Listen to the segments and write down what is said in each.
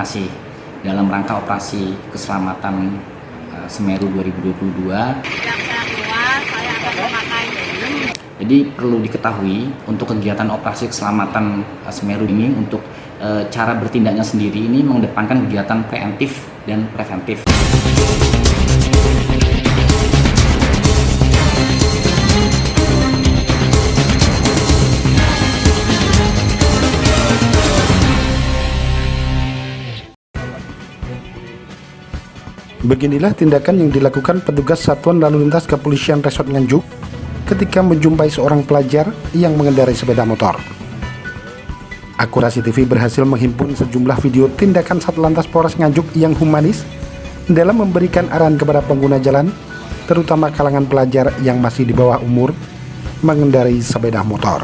masih dalam rangka operasi keselamatan Semeru 2022. Jadi perlu diketahui untuk kegiatan operasi keselamatan Semeru ini untuk cara bertindaknya sendiri ini mengedepankan kegiatan preemptif dan preventif. Beginilah tindakan yang dilakukan petugas Satuan Lalu Lintas Kepolisian Resort Nganjuk ketika menjumpai seorang pelajar yang mengendarai sepeda motor. Akurasi TV berhasil menghimpun sejumlah video tindakan Satlantas Polres Nganjuk yang humanis dalam memberikan arahan kepada pengguna jalan, terutama kalangan pelajar yang masih di bawah umur, mengendarai sepeda motor.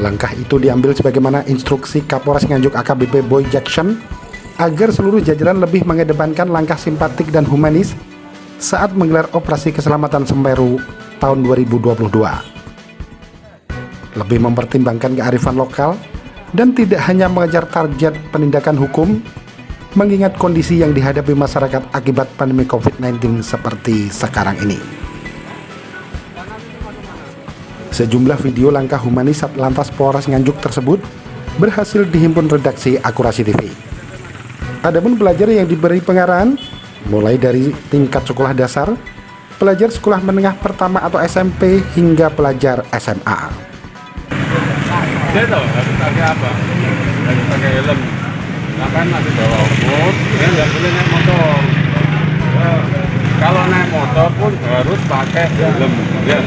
Langkah itu diambil sebagaimana instruksi Kapolres Nganjuk AKBP Boy Jackson agar seluruh jajaran lebih mengedepankan langkah simpatik dan humanis saat menggelar operasi keselamatan Semeru tahun 2022. Lebih mempertimbangkan kearifan lokal dan tidak hanya mengejar target penindakan hukum, mengingat kondisi yang dihadapi masyarakat akibat pandemi COVID-19 seperti sekarang ini. Sejumlah video langkah humanis Satlantas Polres Nganjuk tersebut berhasil dihimpun redaksi Akurasi TV. Adapun pelajar yang diberi pengarahan mulai dari tingkat sekolah dasar, pelajar sekolah menengah pertama atau SMP hingga pelajar SMA. Dia tahu harus pakai apa? Harus pakai helm. Bahkan masih bawa umur, dia nggak boleh naik motor. Kalau naik motor pun harus pakai helm, ya.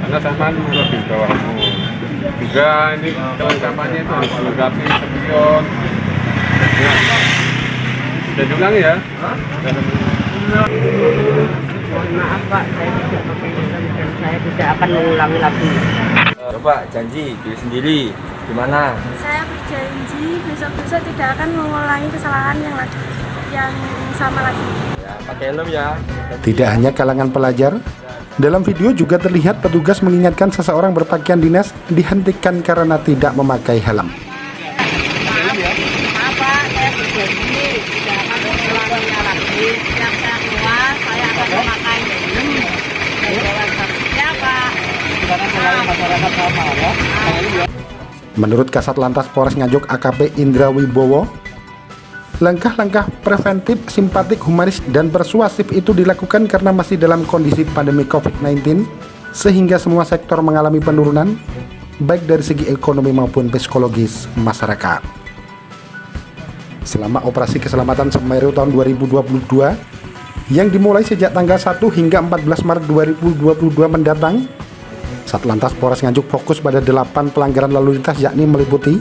Karena sampan lebih bawah umur. Juga ini kelengkapannya itu harus dilengkapi spion. Ya. Sudah diulangi ya? Mohon maaf Pak, saya tidak pakai helm dan saya tidak akan mengulangi lagi. Coba janji diri sendiri gimana? Saya berjanji besok-besok tidak akan mengulangi kesalahan yang sama lagi. Ya, pakai helm ya. Tidak hanya kalangan pelajar, dalam video juga terlihat petugas mengingatkan seseorang berpakaian dinas dihentikan karena tidak memakai helm. Maaf Pak, saya berjanji tidak akan mengulanginya lagi. Setiap saya keluar, saya akan memakai helm. Ya Pak. Menurut Kasat Lantas Polres Nganjuk AKP Indra Wibowo, langkah-langkah preventif, simpatik, humanis, dan persuasif itu dilakukan karena masih dalam kondisi pandemi COVID-19, sehingga semua sektor mengalami penurunan, baik dari segi ekonomi maupun psikologis masyarakat. Selama operasi keselamatan Semeru tahun 2022, yang dimulai sejak tanggal 1 hingga 14 Maret 2022 mendatang, Satlantas Polres Nganjuk fokus pada 8 pelanggaran lalu lintas, yakni meliputi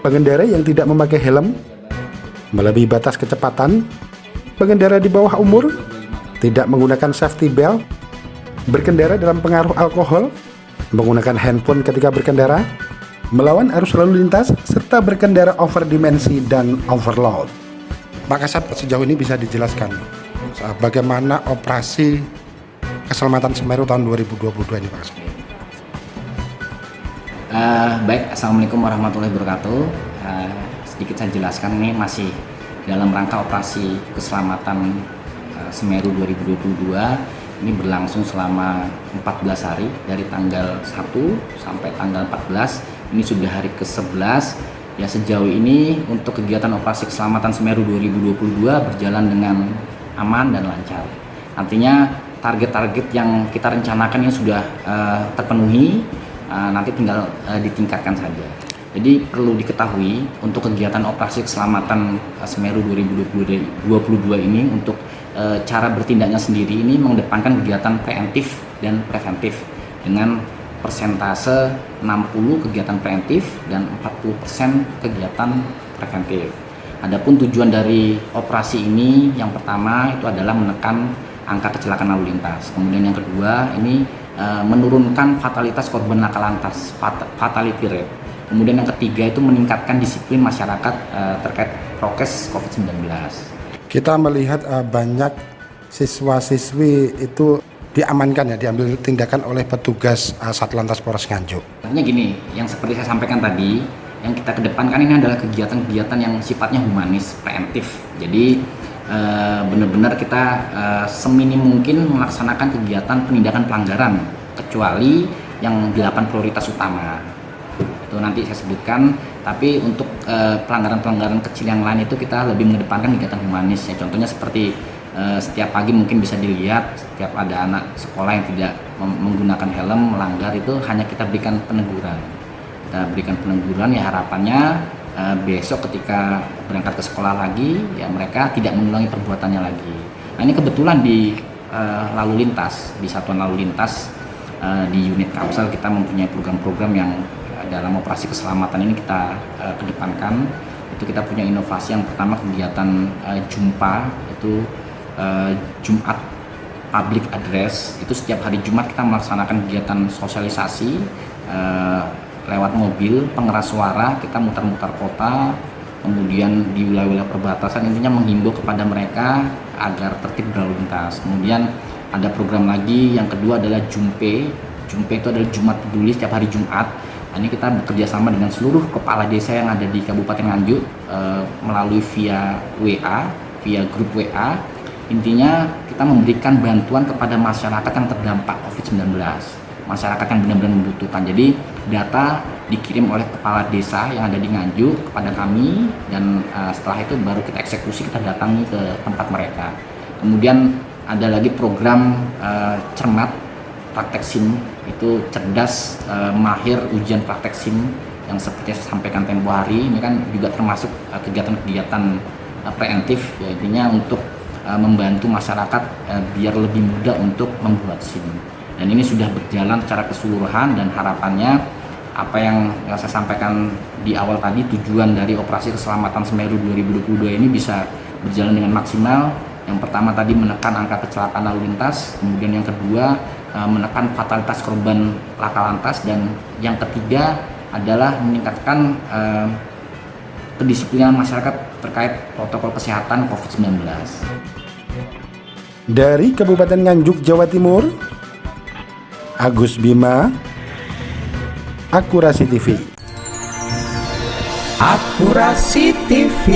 pengendara yang tidak memakai helm, melebihi batas kecepatan, pengendara di bawah umur, tidak menggunakan safety belt, berkendara dalam pengaruh alkohol, menggunakan handphone ketika berkendara, melawan arus lalu lintas, serta berkendara over dimensi dan overload. Pak Kasat, sejauh ini bisa dijelaskan bagaimana operasi keselamatan Semeru tahun 2022 ini, Pak Kasat? Baik, Assalamualaikum warahmatullahi wabarakatuh. Sedikit saya jelaskan, ini masih dalam rangka operasi keselamatan Semeru 2022. Ini berlangsung selama 14 hari dari tanggal 1 sampai tanggal 14. Ini sudah hari ke-11. Ya, sejauh ini untuk kegiatan operasi keselamatan Semeru 2022 berjalan dengan aman dan lancar. Artinya target-target yang kita rencanakan yang sudah terpenuhi, nanti tinggal ditingkatkan saja. Jadi perlu diketahui untuk kegiatan operasi keselamatan Semeru 2022 ini untuk cara bertindaknya sendiri ini mengedepankan kegiatan preemptif dan preventif dengan persentase 60 kegiatan preventif dan 40% kegiatan preventif. Adapun tujuan dari operasi ini yang pertama itu adalah menekan angka kecelakaan lalu lintas. Kemudian yang kedua ini menurunkan fatalitas korban laka lantas, fatality rate. Kemudian yang ketiga itu meningkatkan disiplin masyarakat terkait prokes COVID-19. Kita melihat banyak siswa-siswi itu diamankan, ya, diambil tindakan oleh petugas Satlantas Polres Nganjuk. Artinya gini, yang seperti saya sampaikan tadi, yang kita kedepankan ini adalah kegiatan-kegiatan yang sifatnya humanis, preemptif. Jadi benar-benar kita seminim mungkin melaksanakan kegiatan penindakan pelanggaran, kecuali yang 8 prioritas utama. Itu nanti saya sebutkan, tapi untuk pelanggaran-pelanggaran kecil yang lain itu kita lebih mengedepankan kegiatan humanis. Ya, contohnya seperti setiap pagi mungkin bisa dilihat, setiap ada anak sekolah yang tidak menggunakan helm, melanggar, itu hanya kita berikan peneguran. Kita berikan peneguran, ya harapannya besok ketika berangkat ke sekolah lagi, ya mereka tidak mengulangi perbuatannya lagi. Nah, ini kebetulan di lalu lintas, di satuan lalu lintas, di unit Kamsel kita mempunyai program-program yang dalam operasi keselamatan ini kita kedepankan. Itu kita punya inovasi, yang pertama kegiatan Jumpa, itu Jumat Public Address. Itu setiap hari Jumat kita melaksanakan kegiatan sosialisasi lewat mobil pengeras suara, kita mutar-mutar kota, kemudian di wilayah-wilayah perbatasan, intinya menghimbau kepada mereka agar tertib berlalu lintas. Kemudian ada program lagi, yang kedua adalah Jumpe. Jumpe itu adalah Jumat Peduli setiap hari Jumat. Nah, ini kita bekerja sama dengan seluruh kepala desa yang ada di Kabupaten Nganjuk melalui via WA, via grup WA. Intinya kita memberikan bantuan kepada masyarakat yang terdampak COVID-19. Masyarakat yang benar-benar membutuhkan. Jadi data dikirim oleh kepala desa yang ada di Nganjuk kepada kami, dan setelah itu baru kita eksekusi, kita datangi ke tempat mereka. Kemudian ada lagi program cermat praktek SIM, itu cerdas mahir ujian praktek SIM, yang seperti saya sampaikan tempo hari. Ini kan juga termasuk kegiatan-kegiatan preemptif, ya, intinya untuk membantu masyarakat biar lebih mudah untuk membuat SIM. Dan ini sudah berjalan secara keseluruhan, dan harapannya apa yang saya sampaikan di awal tadi, tujuan dari operasi keselamatan Semeru 2022 ini bisa berjalan dengan maksimal. Yang pertama tadi menekan angka kecelakaan lalu lintas, kemudian yang kedua menekan fatalitas korban laka lantas, dan yang ketiga adalah meningkatkan kedisiplinan masyarakat terkait protokol kesehatan COVID-19. Dari Kabupaten Nganjuk, Jawa Timur, Agus Bima, Akurasi TV. Akurasi TV.